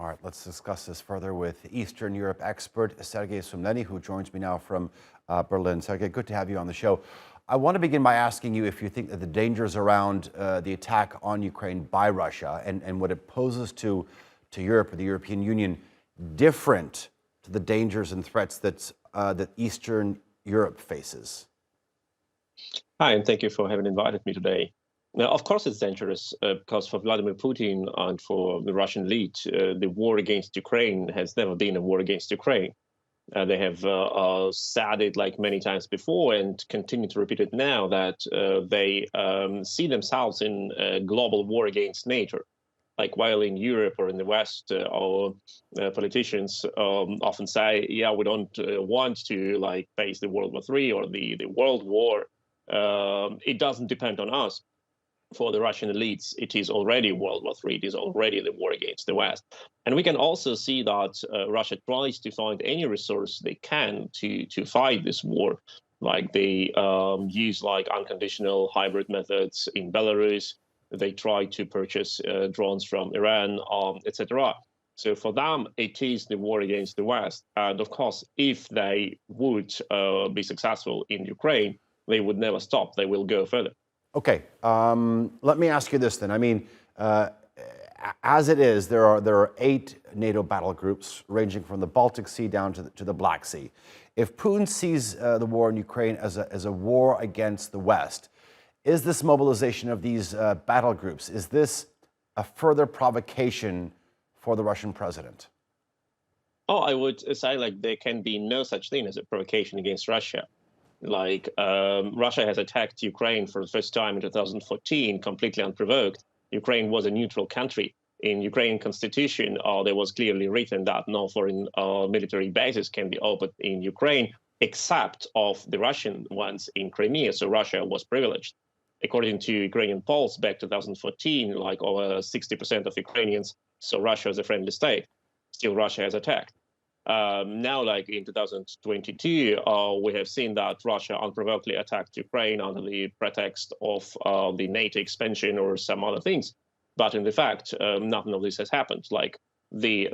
All right, let's discuss this further with Eastern Europe expert Sergej Sumlenny, who joins me now from Berlin. Sergej, good to have you on the show. I want to begin by asking you if you think that the dangers around the attack on Ukraine by Russia and what it poses to Europe or the European Union different to the dangers and threats that Eastern Europe faces. Hi, and thank you for having invited me today. Now, of course, it's dangerous because for Vladimir Putin and for the Russian elite, the war against Ukraine has never been a war against Ukraine. They have said it like many times before and continue to repeat it now that they see themselves in a global war against NATO. Like while in Europe or in the West, our politicians often say, yeah, we don't want to like face the World War III or the World War. It doesn't depend on us. For the Russian elites, it is already World War III. It is already the war against the West. And we can also see that Russia tries to find any resource they can to fight this war. Like they use like unconditional hybrid methods in Belarus. They try to purchase drones from Iran, etc. So for them, it is the war against the West. And of course, if they would be successful in Ukraine, they would never stop. They will go further. Okay, let me ask you this then. I mean, as it is, there are 8 NATO battle groups ranging from the Baltic Sea down to the Black Sea. If Putin sees the war in Ukraine as a war against the West, is this mobilization of these battle groups, is this a further provocation for the Russian president? Oh, I would say like there can be no such thing as a provocation against Russia. Like Russia has attacked Ukraine for the first time in 2014, completely unprovoked. Ukraine was a neutral country. In Ukrainian constitution, there was clearly written that no foreign military bases can be opened in Ukraine, except of the Russian ones in Crimea. So Russia was privileged. According to Ukrainian polls back 2014, like over 60% of Ukrainians saw Russia as a friendly state. Still, Russia has attacked. Now, like in 2022, we have seen that Russia unprovokedly attacked Ukraine under the pretext of the NATO expansion or some other things. But in the fact, nothing of this has happened. Like the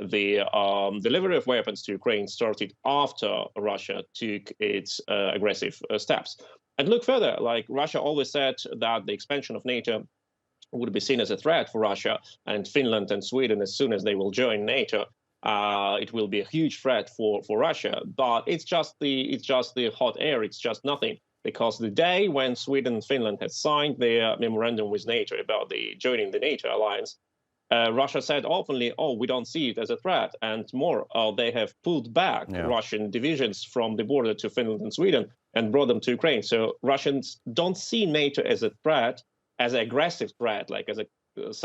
delivery of weapons to Ukraine started after Russia took its aggressive steps. And look further, like Russia always said that the expansion of NATO would be seen as a threat for Russia, and Finland and Sweden, as soon as they will join NATO, it will be a huge threat for Russia. But it's just the hot air. It's just nothing, because the day when Sweden and Finland had signed their memorandum with NATO about joining the NATO alliance, Russia said openly, "Oh, we don't see it as a threat," and more, they have pulled back Russian divisions from the border to Finland and Sweden and brought them to Ukraine. So Russians don't see NATO as a threat, as an aggressive threat, like as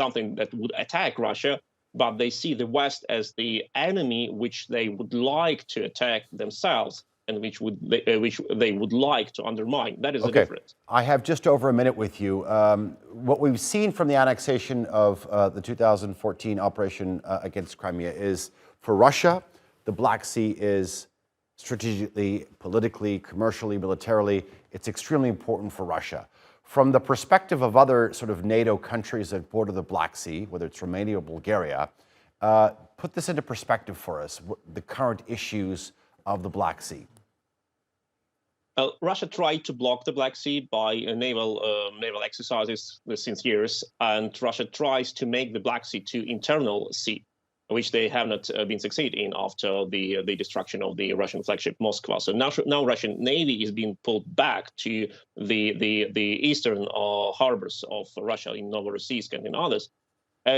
something that would attack Russia. But they see the West as the enemy, which they would like to attack themselves and which they would like to undermine. That is the difference. I have just over a minute with you. What we've seen from the annexation of the 2014 operation against Crimea is, for Russia, the Black Sea is strategically, politically, commercially, militarily, it's extremely important for Russia. From the perspective of other sort of NATO countries that border the Black Sea, whether it's Romania or Bulgaria, put this into perspective for us, the current issues of the Black Sea. Russia tried to block the Black Sea by naval exercises since years, and Russia tries to make the Black Sea to internal sea, which they have not been succeeding in after the destruction of the Russian flagship Moskva. So now Russian Navy is being pulled back to the eastern harbors of Russia in Novorossiysk and in others.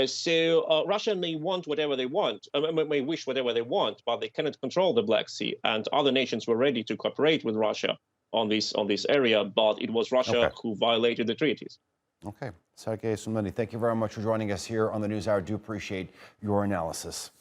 So Russia may want whatever they want, may wish whatever they want, but they cannot control the Black Sea. And other nations were ready to cooperate with Russia on this area, but it was Russia who violated the treaties. Okay. Sergej Sumlenny, thank you very much for joining us here on the NewsHour. I do appreciate your analysis.